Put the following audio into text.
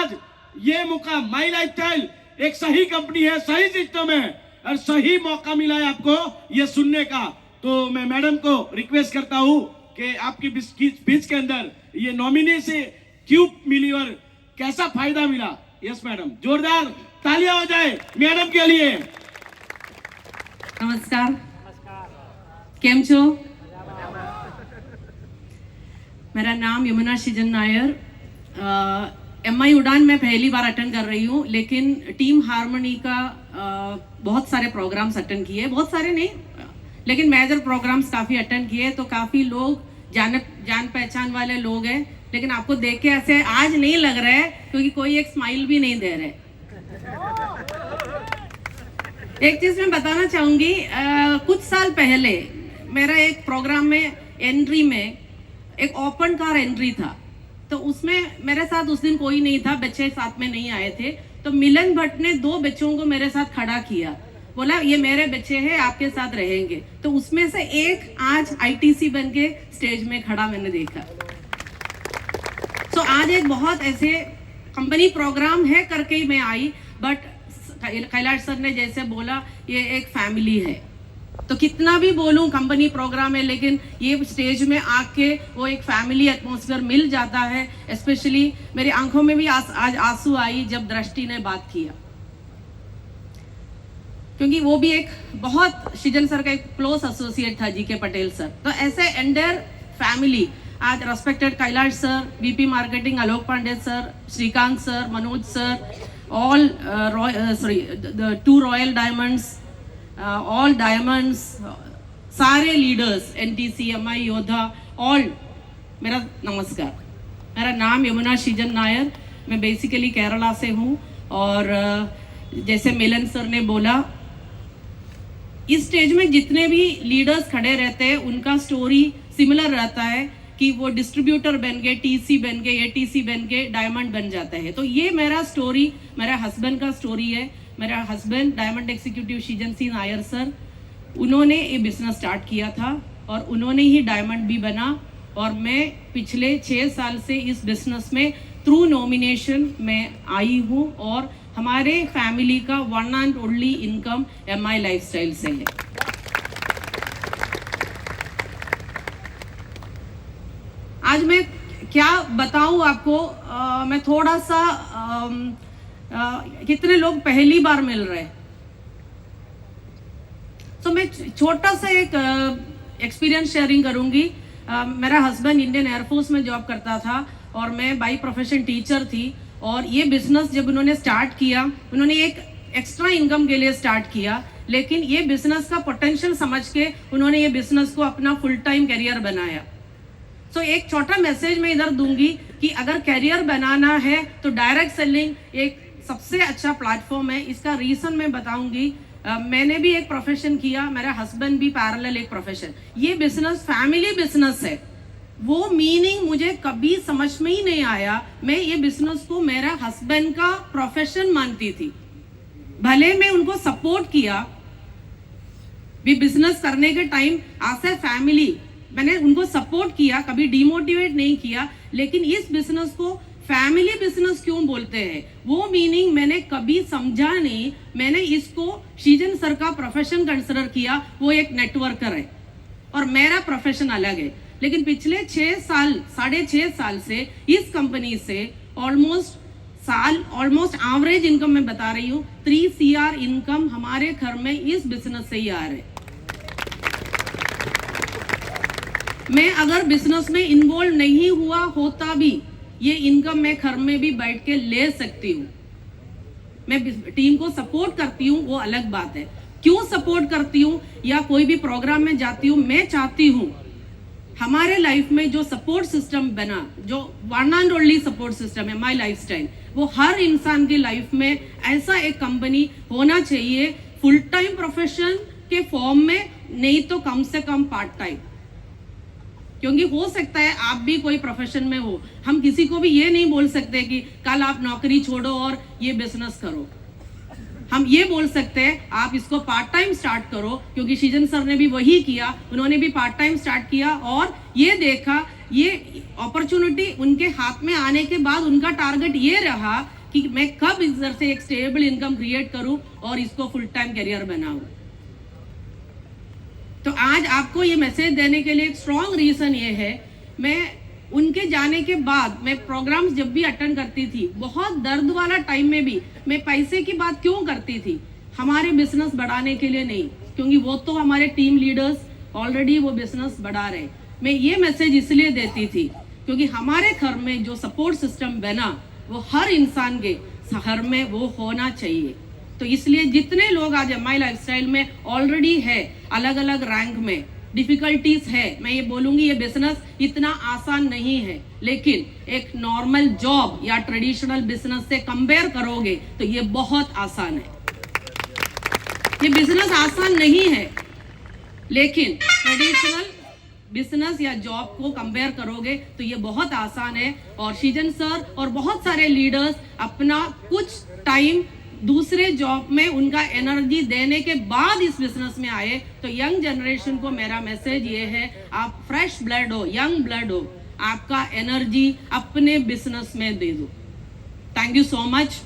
आज ये मौका माई लाइफस्टाइल एक सही कंपनी है, सही सिस्टम है और सही मौका मिला है आपको ये सुनने का। तो मैं मैडम को रिक्वेस्ट करता हूँ कि आपकी स्पीच के अंदर ये नॉमिनी से क्यों मिली और कैसा फायदा मिला। यस मैडम, जोरदार तालियां हो जाए मैडम के लिए। नमस्कार, केम छो? मेरा नाम यमुना शीजन नायर। MI उड़ान मैं पहली बार अटेंड कर रही हूँ, लेकिन टीम हार्मनी का बहुत सारे प्रोग्राम्स अटेंड किए, बहुत सारे नहीं लेकिन मेजर प्रोग्राम्स काफ़ी अटेंड किए। तो काफ़ी लोग जान पहचान वाले लोग हैं, लेकिन आपको देख के ऐसे आज नहीं लग रहा है क्योंकि कोई एक स्माइल भी नहीं दे रहे। एक चीज़ मैं बताना चाहूँगी, कुछ साल पहले मेरा एक प्रोग्राम में एंट्री में एक ओपन कार एंट्री था, तो उसमें मेरे साथ उस दिन कोई नहीं था, बच्चे साथ में नहीं आए थे। तो मिलन भट्ट ने 2 बच्चों को मेरे साथ खड़ा किया, बोला ये मेरे बच्चे हैं, आपके साथ रहेंगे। तो उसमें से एक आज ITC बन के स्टेज में खड़ा मैंने देखा। तो आज एक बहुत ऐसे कंपनी प्रोग्राम है करके ही मैं आई, बट कैलाश सर ने जैसे बोला ये एक फैमिली है। तो कितना भी बोलूं कंपनी प्रोग्राम है, लेकिन ये स्टेज में आके वो एक फैमिली एटमॉस्फेयर मिल जाता है। स्पेशली मेरी आंखों में भी आज आंसू आई जब दृष्टि ने बात किया, क्योंकि वो भी एक बहुत शीजन सर का एक क्लोज एसोसिएट था, GK पटेल सर। तो ऐसे एंडर फैमिली आज respected Kailash sir, VP marketing Alok Pandey sir, Shrikant sir, Manoj sir, all the 2 royal diamonds, all diamonds, सारे लीडर्स, NTC, MI योद्धा, ऑल मेरा नमस्कार। मेरा नाम यमुना शीजन नायर, मैं बेसिकली केरला से हूँ। और जैसे मिलन सर ने बोला, इस स्टेज में जितने भी लीडर्स खड़े रहते हैं उनका स्टोरी सिमिलर रहता है कि वो डिस्ट्रीब्यूटर बन गए, TC बन गए, ATC बन के डायमंड बन जाते हैं। तो ये मेरा स्टोरी मेरा हस्बैंड का स्टोरी है। मेरा हस्बैंड डायमंड एग्जीक्यूटिव शीजन सी नायर सर, उन्होंने ये बिजनेस स्टार्ट किया था और उन्होंने ही डायमंड भी बना। और मैं पिछले 6 साल से इस बिजनेस में थ्रू नॉमिनेशन में आई हूँ और हमारे फैमिली का 1 and only income MI lifestyle से है। आज मैं क्या बताऊं आपको, मैं थोड़ा सा कितने लोग पहली बार मिल रहे हैं, तो मैं छोटा सा एक एक्सपीरियंस शेयरिंग करूंगी। मेरा हस्बैंड इंडियन एयरफोर्स में जॉब करता था और मैं बाई प्रोफेशन टीचर थी। और ये बिजनेस जब उन्होंने स्टार्ट किया, उन्होंने एक एक्स्ट्रा इनकम के लिए स्टार्ट किया, लेकिन ये बिजनेस का पोटेंशियल समझ के उन्होंने ये बिजनेस को अपना फुल टाइम करियर बनाया। तो एक छोटा मैसेज मैं इधर दूंगी कि अगर करियर बनाना है तो डायरेक्ट सेलिंग एक सबसे अच्छा प्लेटफॉर्म है। इसका रीजन मैं बताऊंगी। मैंने भी एक प्रोफेशन किया, मेरा हस्बैंड भी पैरेलल एक प्रोफेशन। ये बिजनेस फैमिली बिजनेस है, वो मीनिंग मुझे कभी समझ में ही नहीं आया। मैं ये बिजनेस को मेरा हस्बैंड का प्रोफेशन मानती थी, भले मैं उनको सपोर्ट किया भी बिजनेस करने के टाइम। एज ए फैमिली मैंने उनको सपोर्ट किया, कभी डिमोटिवेट नहीं किया। लेकिन इस बिजनेस को फैमिली बिजनेस क्यों बोलते हैं वो मीनिंग मैंने कभी समझा नहीं। मैंने इसको शीजन सर का प्रोफेशन कंसिडर किया, वो एक नेटवर्कर है और मेरा प्रोफेशन अलग है। लेकिन पिछले 6.5 साल से इस कंपनी से ऑलमोस्ट एवरेज इनकम मैं बता रही हूँ 3 CR इनकम हमारे घर में इस बिजनेस से ही आ रहे। मैं अगर बिजनेस में इन्वॉल्व नहीं हुआ होता भी ये इनकम मैं घर में भी बैठ के ले सकती हूँ। मैं टीम को सपोर्ट करती हूँ, वो अलग बात है। क्यों सपोर्ट करती हूँ या कोई भी प्रोग्राम में जाती हूँ, मैं चाहती हूँ हमारे लाइफ में जो सपोर्ट सिस्टम बना, जो 1 एंड ओनली सपोर्ट सिस्टम है MI लाइफस्टाइल, वो हर इंसान की लाइफ में ऐसा एक कंपनी होना चाहिए, फुल टाइम प्रोफेशन के फॉर्म में, नहीं तो कम से कम पार्ट टाइम। क्योंकि हो सकता है आप भी कोई प्रोफेशन में हो, हम किसी को भी ये नहीं बोल सकते कि कल आप नौकरी छोड़ो और ये बिजनेस करो। हम ये बोल सकते हैं आप इसको पार्ट टाइम स्टार्ट करो, क्योंकि शीजन सर ने भी वही किया, उन्होंने भी पार्ट टाइम स्टार्ट किया और ये देखा ये अपॉर्चुनिटी उनके हाथ में आने के बाद उनका टारगेट ये रहा कि मैं कब इधर से एक स्टेबल इनकम क्रिएट करूं और इसको फुल टाइम करियर बनाऊं। तो आज आपको ये मैसेज देने के लिए एक स्ट्रॉन्ग रीजन ये है, मैं उनके जाने के बाद मैं प्रोग्राम्स जब भी अटेंड करती थी, बहुत दर्द वाला टाइम में भी मैं पैसे की बात क्यों करती थी, हमारे बिजनेस बढ़ाने के लिए नहीं, क्योंकि वो तो हमारे टीम लीडर्स ऑलरेडी वो बिजनेस बढ़ा रहे। मैं ये मैसेज इसलिए देती थी क्योंकि हमारे घर में जो सपोर्ट सिस्टम बना वो हर इंसान के घर में वो होना चाहिए। तो इसलिए जितने लोग आज एमआई लाइफस्टाइल में ऑलरेडी है, अलग अलग रैंक में, डिफिकल्टीज है, मैं ये बोलूंगी ये बिजनेस इतना आसान नहीं है, लेकिन एक नॉर्मल जॉब या ट्रेडिशनल बिजनेस से कंपेयर करोगे तो ये बहुत आसान है। ये बिजनेस आसान नहीं है, लेकिन ट्रेडिशनल बिजनेस या जॉब को कंपेयर करोगे तो ये बहुत आसान है। और शीजन सर और बहुत सारे लीडर्स अपना कुछ टाइम दूसरे जॉब में उनका एनर्जी देने के बाद इस बिजनेस में आए। तो यंग जनरेशन को मेरा मैसेज ये है, आप फ्रेश ब्लड हो, यंग ब्लड हो, आपका एनर्जी अपने बिजनेस में दे दो। Thank you so much.